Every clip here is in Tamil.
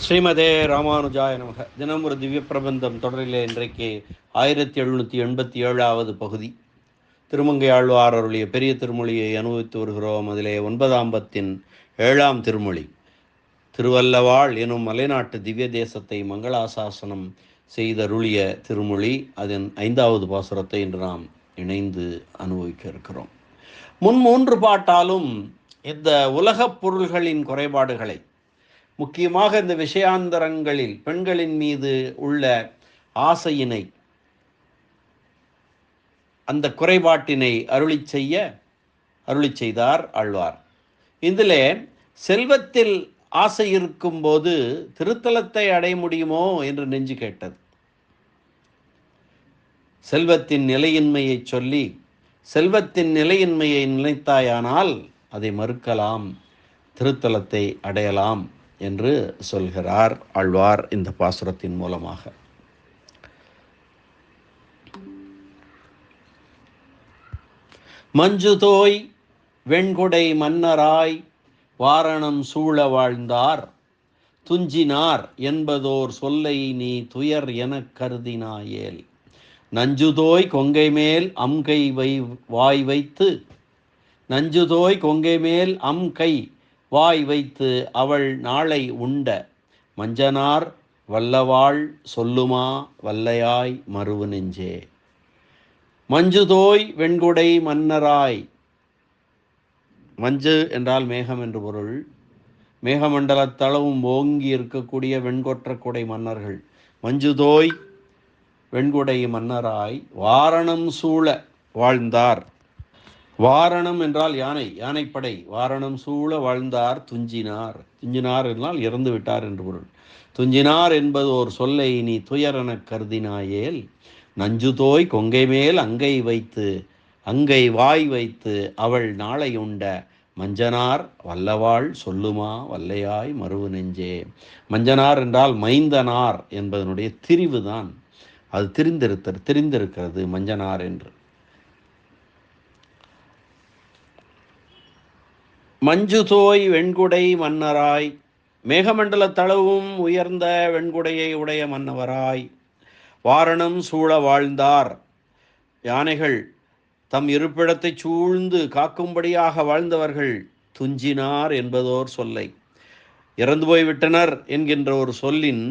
ஸ்ரீமதே ராமானுஜாய நமக. தினம் ஒரு திவ்ய பிரபந்தம் தொடரிலே இன்றைக்கு 1787வது பகுதி. திருமங்கை ஆழ்வார் அருளிய பெரிய திருமொழியை அனுபவித்து வருகிறோம். அதிலே 9ஆம் பத்தின் 7ஆம் திருமொழி. திருவல்லவாள் எனும் மலைநாட்டு திவ்ய தேசத்தை மங்களாசாசனம் செய்தருளிய திருமொழி. அதன் 5வது பாசுரத்தை இன்று நாம் இணைந்து அனுபவிக்க இருக்கிறோம். முன் 3 பாட்டாலும் இந்த உலகப் பொருள்களின் குறைபாடுகளை, முக்கியமாக இந்த விஷயாந்தரங்களில் பெண்களின் மீது உள்ள ஆசையினை, அந்த குறைபாட்டினை அருளி செய்தார் ஆழ்வார். இதிலே செல்வத்தில் ஆசை இருக்கும்போது திருத்தலத்தை அடைய முடியுமோ என்று நெஞ்சு கேட்டது. செல்வத்தின் நிலையின்மையை சொல்லி செல்வத்தின் நிலையின்மையை நினைத்தாயானால் அதை மறுக்கலாம், திருத்தலத்தை அடையலாம் என்று சொல்கிறார் ஆழ்வார் இந்த பாசுரத்தின் மூலமாக. மஞ்சுதோய் வெண்குடை மன்னராய் வாரணம் சூழ வாழ்ந்தார், துஞ்சினார் என்பதோர் சொல்லை நீ துயர் எனக் கருதினாயேல். நஞ்சுதோய் கொங்கை மேல் அம்கை வாய் வைத்து, நஞ்சுதோய் கொங்கை மேல் அம்கை வாய் வைத்து அவள் நாளை உண்ட மஞ்சனார் வல்லவாள் சொல்லுமா வல்லையாய் மருவு நெஞ்சே. மஞ்சுதோய் வெண்குடை மன்னராய். மஞ்சு என்றால் மேகம் என்று பொருள். மேகமண்டலத்தளவும் ஓங்கி இருக்கக்கூடிய வெண்கொற்ற குடை மன்னர்கள். மஞ்சுதோய் வெண்குடை மன்னராய் வாரணம் சூழ வாழ்ந்தார். வாரணம் என்றால் யானை, யானைப்படை. வாரணம் சூழ வாழ்ந்தார், துஞ்சினார். துஞ்சினார் என்றால் இறந்து விட்டார் என்று பொருள். துஞ்சினார் என்பது ஒரு சொல்லை நீ துயரெனக் கருதினாயேல். நஞ்சுதோய் கொங்கை மேல் அங்கை வாய் வைத்து அவள் நாளை உண்ட மஞ்சனார் வல்லவாள் சொல்லுமா வல்லையாய் மருவு நெஞ்சே. மஞ்சனார் என்றால் மைந்தனார் என்பதனுடைய திரிவுதான். அது தெரிந்திருக்கிறது மஞ்சனார் என்று. மஞ்சுதோய் வெண்குடை மன்னராய், மேகமண்டல தளவும் உயர்ந்த வெண்குடையை உடைய மன்னவராய், வாரணம் சூழ வாழ்ந்தார். யானைகள் தம் இருப்பிடத்தை சூழ்ந்து காக்கும்படியாக வாழ்ந்தவர்கள். துஞ்சினார் என்பதோர் சொல்லை, இறந்து போய்விட்டனர் என்கின்ற ஒரு சொல்லின்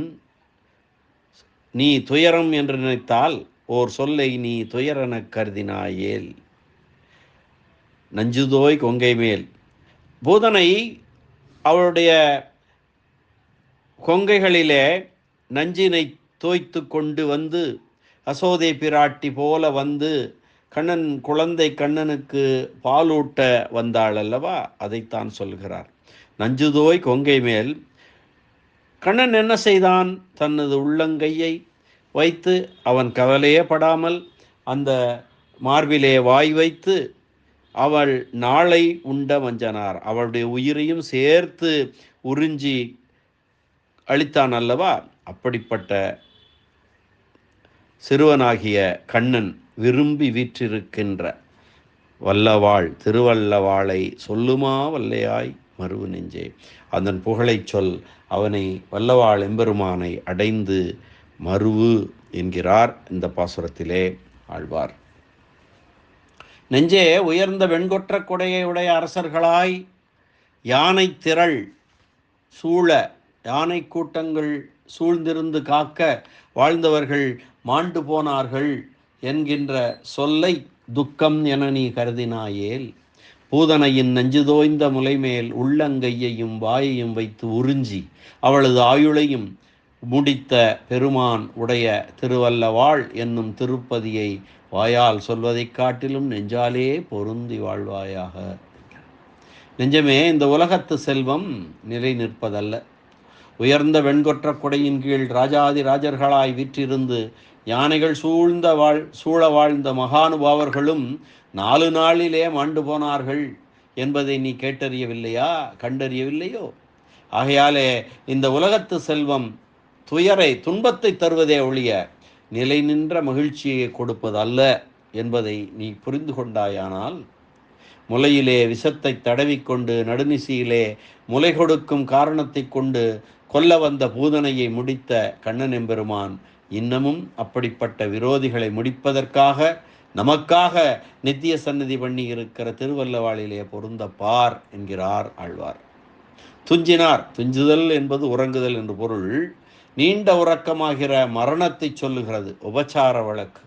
நீ துயரம் என்று நினைத்தால் ஓர் சொல்லை நீ துயரெனக் கருதினாயேல். நஞ்சுதோய் கொங்கை மேல். பூதனை அவளுடைய கொங்கைகளிலே நஞ்சினை தோய்த்து கொண்டு வந்து, அசோதை பிராட்டி போல வந்து குழந்தை கண்ணனுக்கு பாலூட்ட வந்தாள் அல்லவா, அதைத்தான் சொல்கிறார். நஞ்சுதோய் கொங்கை மேல். கண்ணன் என்ன செய்தான்? தனது உள்ளங்கையை வைத்து அவன் கவலையே படாமல் அந்த மார்பிலே வாய் வைத்து அவள் நாளை உண்ட மஞ்சனார், அவளுடைய உயிரையும் சேர்த்து உறிஞ்சி அளித்தான் அல்லவா. அப்படிப்பட்ட சிறுவனாகிய கண்ணன் விரும்பி வீற்றிருக்கின்ற வல்லவாள் திருவல்லவாளை சொல்லுமா வல்லையாய் மருவு நெஞ்சே. அதன் புகழை சொல். அவனை வல்லவாள் எம்பெருமானை அடைந்து மருவு என்கிறார் இந்த பாசுரத்திலே ஆழ்வார். நெஞ்சே, உயர்ந்த வெண்கொற்ற கொடையை உடைய அரசர்களாய் யானை திரள் சூழ, யானை கூட்டங்கள் சூழ்ந்திருந்து காக்க வாழ்ந்தவர்கள் மாண்டு போனார்கள் என்கின்ற சொல்லை துக்கம் என நீ கருதினாயேல். பூதனையின் நஞ்சு தோய்ந்த முலைமேல் உள்ளங்கையையும் வாயையும் வைத்து உறிஞ்சி அவளது ஆயுளையும் முடித்த பெருமான் உடைய திருவல்லவாள் என்னும் திருப்பதியை வாயால் சொல்வதைக் காட்டிலும் நெஞ்சாலே பொருந்தி வாழ்வாயாக. நெஞ்சமே, இந்த உலகத்து செல்வம் நிலை நிற்பதல்ல. உயர்ந்த வெண்கொற்ற கொடையின் கீழ் ராஜாதி ராஜர்களாய் வீற்றிருந்து யானைகள் சூழ வாழ்ந்த மகானுபாவர்களும் 4 நாளிலே மாண்டு போனார்கள் என்பதை நீ கேட்டறியவில்லையா? கண்டறியவில்லையோ? ஆகையாலே இந்த உலகத்து செல்வம் துன்பத்தை தருவதே ஒழிய நிலை நின்ற மகிழ்ச்சியை கொடுப்பது அல்ல என்பதை நீ புரிந்து கொண்டாயானால், முலையிலே விஷத்தை தடவிக்கொண்டு நடுநிசியிலே முலை கொடுக்கும் காரணத்தை கொண்டு கொல்ல வந்த பூதனையை முடித்த கண்ணன் எம்பெருமான் இன்னமும் அப்படிப்பட்ட விரோதிகளை முடிப்பதற்காக நமக்காக நித்திய சந்நிதி பண்ணி இருக்கிற திருவல்லவாளிலே பொருந்த பார் என்கிறார் ஆழ்வார். துஞ்சினார், துஞ்சுதல் என்பது உறங்குதல் என்று பொருள். நீண்ட உறக்கமாகிற மரணத்தை சொல்லுகிறது உபச்சார வழக்கு.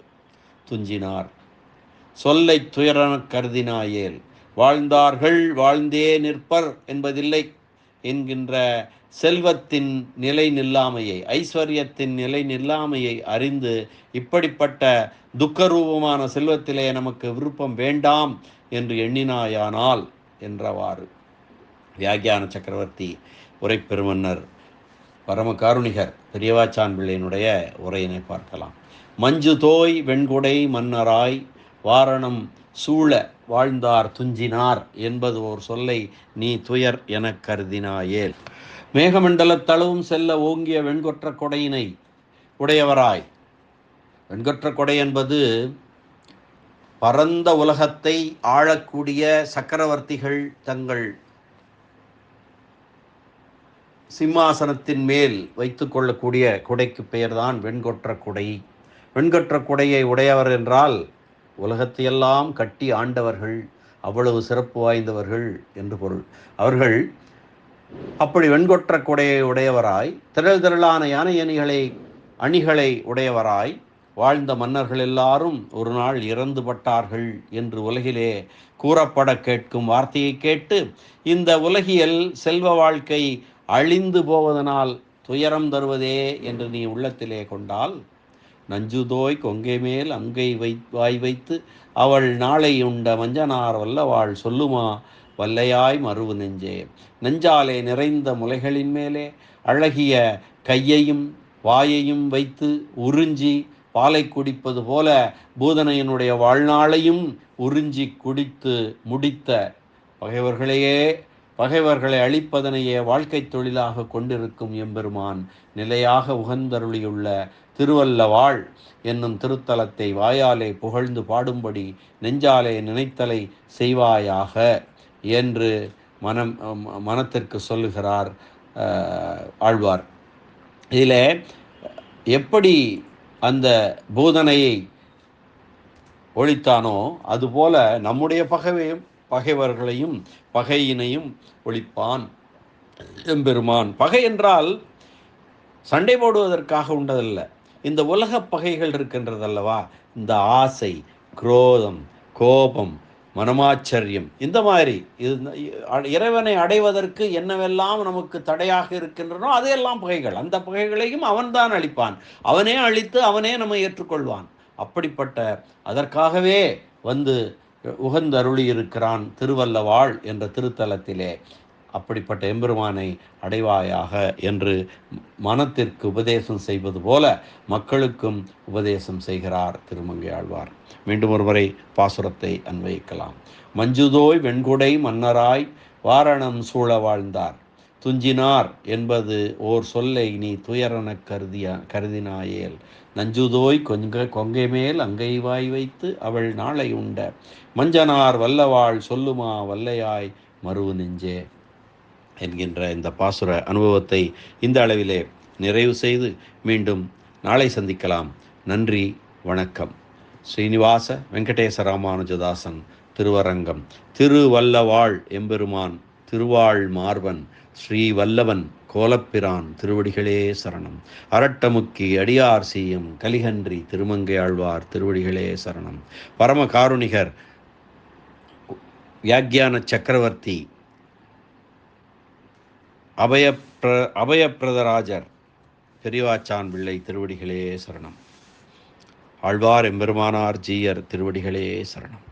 துஞ்சினார் சொல்லை துயரன கருதினாயேல், வாழ்ந்தார்கள் வாழ்ந்தே நிற்பர் என்பதில்லை என்கின்ற செல்வத்தின் நிலை நில்லாமையை, ஐஸ்வர்யத்தின் நிலை நில்லாமையை அறிந்து இப்படிப்பட்ட துக்கரூபமான செல்வத்திலே நமக்கு விருப்பம் வேண்டாம் என்று எண்ணினாயானால் என்றவாறு வியாக்கியான சக்கரவர்த்தி உரைப்பெருமன்னர் பரம காருணிகர் பெரியவாச்சான் பிள்ளையினுடைய உரையினை பார்க்கலாம். மஞ்சு தோய் வெண்குடை மன்னராய் வாரணம் சூழ வாழ்ந்தார் துஞ்சினார் என்பது ஓர் சொல்லை நீ துயர் என கருதினாயேல். மேகமண்டலத்தளவும் செல்ல ஓங்கிய வெண்கொற்ற கொடையினை உடையவராய். வெண்கொற்ற கொடை என்பது பரந்த உலகத்தை ஆளக்கூடிய சக்கரவர்த்திகள் தங்கள் சிம்மாசனத்தின் மேல் வைத்து கொள்ளக்கூடிய குடைக்கு பெயர்தான் வெண்கொற்ற குடை. வெண்கொற்ற குடையை உடையவர் என்றால் உலகத்தையெல்லாம் கட்டி ஆண்டவர்கள், அவ்வளவு சிறப்பு வாய்ந்தவர்கள் என்று பொருள். அவர்கள் அப்படி வெண்கொற்ற குடையை உடையவராய், திரள் திரளான யானை அணிகளை உடையவராய் வாழ்ந்த மன்னர்கள் எல்லாரும் ஒரு நாள் இறந்து பட்டார்கள் என்று உலகிலே கூறப்பட கேட்கும் வார்த்தையை கேட்டு, இந்த உலகியல் செல்வ வாழ்க்கை அழிந்து போவதனால் துயரம் தருவதே என்று நீ உள்ளத்திலே கொண்டால், நஞ்சுதோய் கொங்கை மேல் அங்கை வாய் வைத்து அவள் நாளை உண்ட மஞ்சனார் வல்லவாள் சொல்லுமா வல்லையாய் மறுவு நெஞ்சே. நெஞ்சாலே நிறைந்த முலைகளின் மேலே அழகிய கையையும் வாயையும் வைத்து உறிஞ்சி பாலை குடிப்பது போல பூதனையனுடைய வாழ்நாளையும் உறிஞ்சி குடித்து முடித்த பகைவர்களை அழிப்பதனையே வாழ்க்கை தொழிலாக கொண்டிருக்கும் எம்பெருமான் நிலையாக உகந்தருளியுள்ள திருவல்லவாள் என்னும் திருத்தலத்தை வாயாலே புகழ்ந்து பாடும்படி நெஞ்சாலே நினைத்தலை செய்வாயாக என்று மனத்திற்கு சொல்லுகிறார் ஆழ்வார். இதில் எப்படி அந்த பூதனையை ஒழித்தானோ அதுபோல நம்முடைய பகைவர்களையும் பகையினையும் ஒழிப்பான் எம்பெருமான். பகை என்றால் சண்டை போடுவதற்காக உண்டதல்ல. இந்த உலக பகைகள் இருக்கின்றதல்லவா, இந்த ஆசை, குரோதம், கோபம், மனமாச்சரியம், இந்த மாதிரி இறைவனை அடைவதற்கு என்னவெல்லாம் நமக்கு தடையாக இருக்கின்றனோ அதையெல்லாம் பகைகள். அந்த பகைகளையும் அவன்தான் அழிப்பான். அவனே அழித்து அவனே நம்மை ஏற்றுக்கொள்வான். அப்படிப்பட்ட அதற்காகவே வந்து உகந்தருளி இருக்கிறான் திருவல்லவாள் என்ற திருத்தலத்திலே. அப்படிப்பட்ட எம்பெருமானை அடைவாயாக என்று மனத்திற்கு உபதேசம் செய்வது போல மக்களுக்கும் உபதேசம் செய்கிறார் திருமங்கை ஆழ்வார். மீண்டும் ஒருமுறை பாசுரத்தை அன்வயிக்கலாம். மஞ்சுதோய் வெண்குடை மன்னராய் வாரணம் சூழ வாழ்ந்தார் துஞ்சினார் என்பது ஓர் சொல்லை நீ துயரென கருதினாயேல். நஞ்சுதோய் கொங்கை மேல் அங்கை வாய் வைத்து அவள் நாளை உண்ட மஞ்சனார் வல்லவாள் சொல்லுமா வல்லையாய் மறுவு நெஞ்சே என்கின்ற இந்த பாசுர அனுபவத்தை இந்த அளவிலே நிறைவு செய்து மீண்டும் நாளை சந்திக்கலாம். நன்றி, வணக்கம். ஸ்ரீனிவாச வெங்கடேச ராமானுஜதாசன் திருவரங்கம். திருவல்லவாள் எம்பெருமான் திருவாள் மார்பன் ஸ்ரீவல்லவன் கோலப்பிரான் திருவடிகளே சரணம். அரட்டமுக்கி அடியார் செய்யும் கலிகன்றி திருமங்கை ஆழ்வார் திருவடிகளே சரணம். பரம காருணிகர் வியாக்கியான சக்கரவர்த்தி அபயப்பிரதராஜர் பெரியவாச்சான் பிள்ளை திருவடிகளே சரணம். ஆழ்வார் எம்பெருமானார் ஜீயர் திருவடிகளே சரணம்.